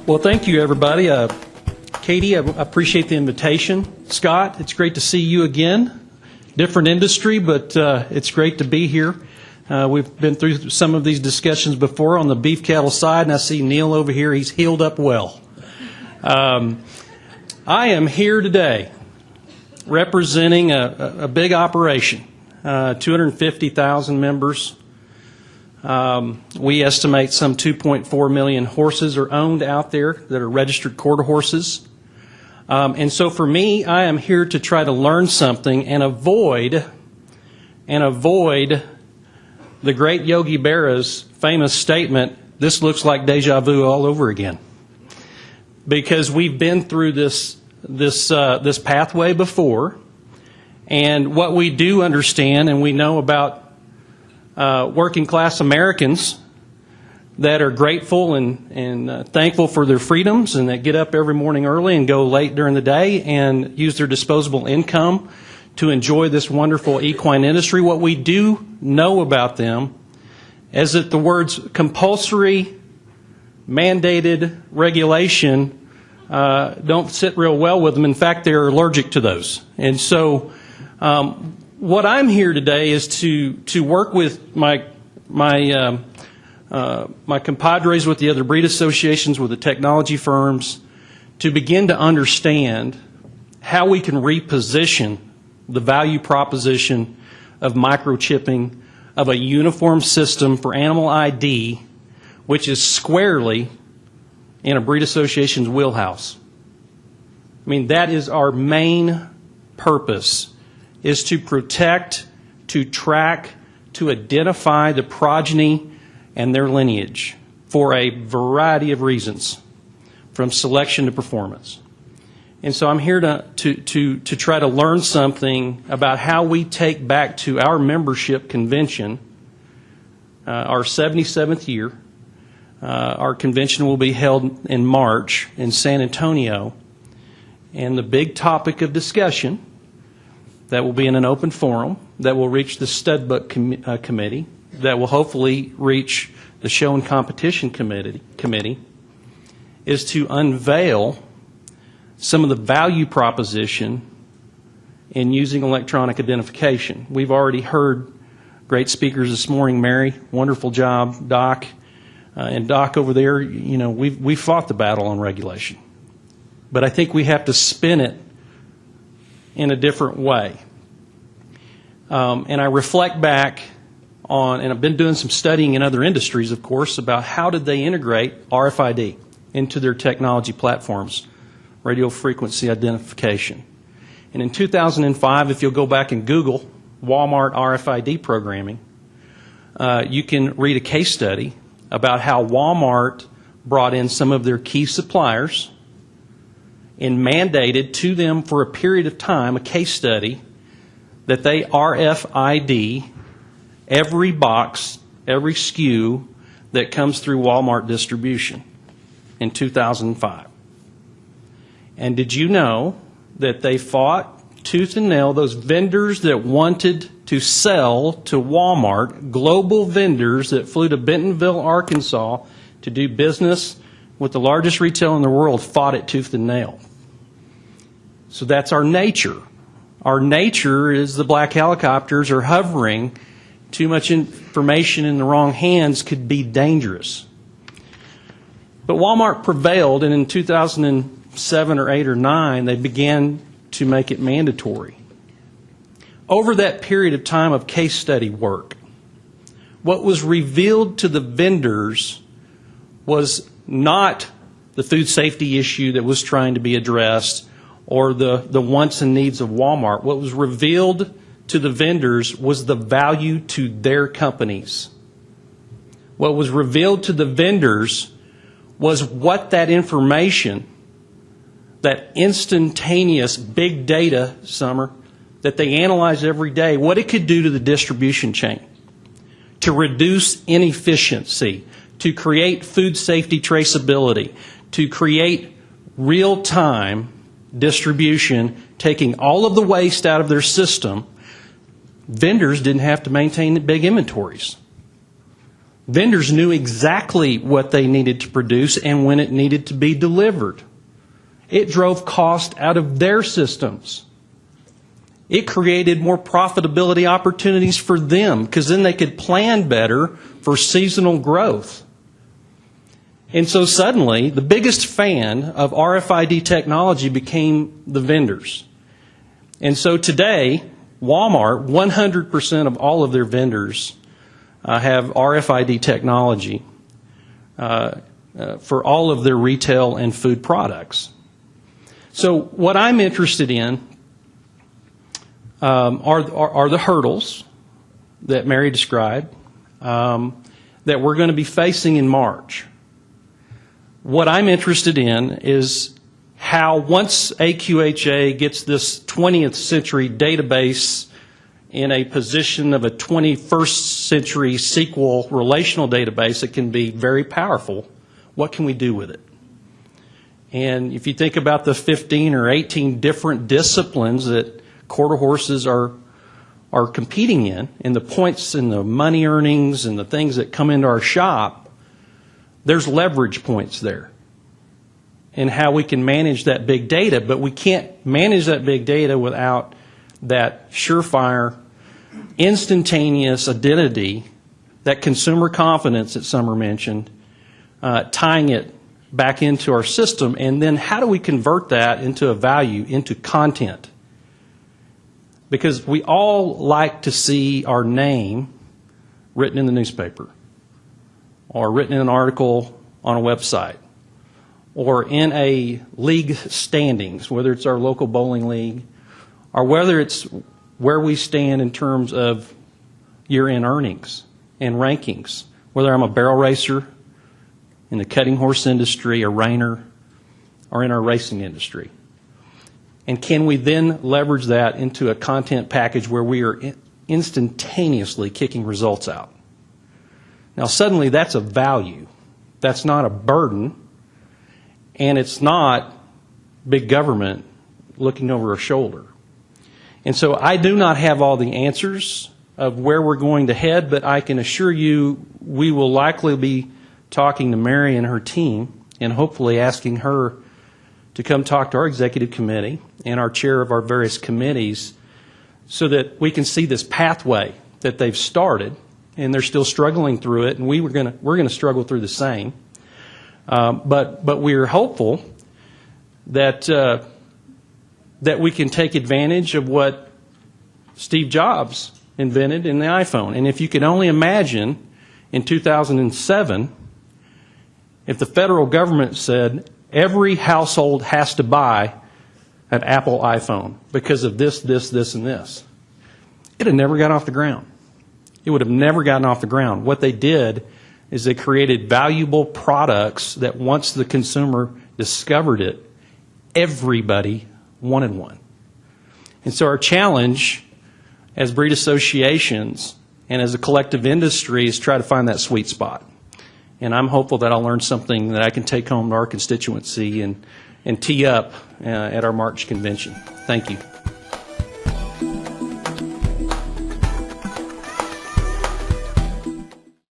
Well, thank you, everybody. Katie, I appreciate the invitation. Scott, it's great to see you again. Different industry, but it's great to be here. We've been through some of these discussions before on the beef cattle side, and I see Neil over here. He's healed up well. I am here today representing a big operation, 250,000 members. We estimate some 2.4 million horses are owned out there that are registered quarter horses. And so for me, I am here to try to learn something and avoid the great Yogi Berra's famous statement, "This looks like deja vu all over again." Because we've been through this pathway before, and what we do understand and we know about working class Americans that are grateful and thankful for their freedoms and that get up every morning early and go late during the day and use their disposable income to enjoy this wonderful equine industry. What we do know about them is that the words compulsory, mandated, regulation don't sit real well with them. In fact, they're allergic to those. And so what I'm here today is to work with my compadres with the other breed associations, with the technology firms, to begin to understand how we can reposition the value proposition of microchipping, of a uniform system for animal ID, which is squarely in a breed association's wheelhouse. I mean, that is our main purpose, is to protect, to track, to identify the progeny and their lineage for a variety of reasons, from selection to performance. And so I'm here to try to learn something about how we take back to our membership convention, our 77th year. Our convention will be held in March in San Antonio. And the big topic of discussion that will be in an open forum, that will reach the stud book committee, that will hopefully reach the show and competition committee, is to unveil some of the value proposition in using electronic identification. We've already heard great speakers this morning. Mary, wonderful job. Doc, and Doc over there, you know, we fought the battle on regulation. But I think we have to spin it in a different way. And I reflect back on, and I've been doing some studying in other industries, of course, about how did they integrate RFID into their technology platforms, radio frequency identification. And in 2005, if you'll go back and Google Walmart RFID programming, you can read a case study about how Walmart brought in some of their key suppliers and mandated to them for a period of time, a case study, that they RFID every box, every SKU that comes through Walmart distribution in 2005. And did you know that they fought tooth and nail, those vendors that wanted to sell to Walmart, global vendors that flew to Bentonville, Arkansas to do business with the largest retailer in the world, fought it tooth and nail. So that's our nature. Our nature is the black helicopters are hovering. Too much information in the wrong hands could be dangerous. But Walmart prevailed, and in 2007 or 8 or 9, they began to make it mandatory. Over that period of time of case study work, what was revealed to the vendors was not the food safety issue that was trying to be addressed or the wants and needs of Walmart. What was revealed to the vendors was the value to their companies. What was revealed to the vendors was what that information, that instantaneous big data, Summer, that they analyze every day, what it could do to the distribution chain, to reduce inefficiency, to create food safety traceability, to create real-time distribution, taking all of the waste out of their system. Vendors didn't have to maintain big inventories. Vendors knew exactly what they needed to produce and when it needed to be delivered. It drove cost out of their systems. It created more profitability opportunities for them because then they could plan better for seasonal growth. And so suddenly, the biggest fan of RFID technology became the vendors. And so today, Walmart, 100% of all of their vendors have RFID technology for all of their retail and food products. So what I'm interested in are the hurdles that Mary described that we're going to be facing in March. What I'm interested in is how once AQHA gets this 20th century database in a position of a 21st century SQL relational database that can be very powerful, what can we do with it? And if you think about the 15 or 18 different disciplines that quarter horses are competing in, and the points and the money earnings and the things that come into our shop, there's leverage points there and how we can manage that big data, but we can't manage that big data without that surefire, instantaneous identity, that consumer confidence that Summer mentioned, tying it back into our system, and then how do we convert that into a value, into content? Because we all like to see our name written in the newspaper, or written in an article on a website, or in a league standings, whether it's our local bowling league, or whether it's where we stand in terms of year-end earnings and rankings, whether I'm a barrel racer in the cutting horse industry, a reiner, or in our racing industry. And can we then leverage that into a content package where we are instantaneously kicking results out? Now, suddenly that's a value. That's not a burden, and it's not big government looking over our shoulder. And so I do not have all the answers of where we're going to head, but I can assure you we will likely be talking to Mary and her team and hopefully asking her to come talk to our executive committee and our chair of our various committees so that we can see this pathway that they've started, and they're still struggling through it, and we're going to struggle through the same. But we're hopeful that that we can take advantage of what Steve Jobs invented in the iPhone. And if you could only imagine in 2007, if the federal government said every household has to buy an Apple iPhone because of this, this, this, and this, it had never got off the ground. It would have never gotten off the ground. What they did is they created valuable products that once the consumer discovered it, everybody wanted one. And so our challenge as breed associations and as a collective industry is try to find that sweet spot. And I'm hopeful that I'll learn something that I can take home to our constituency and tee up at our March convention. Thank you.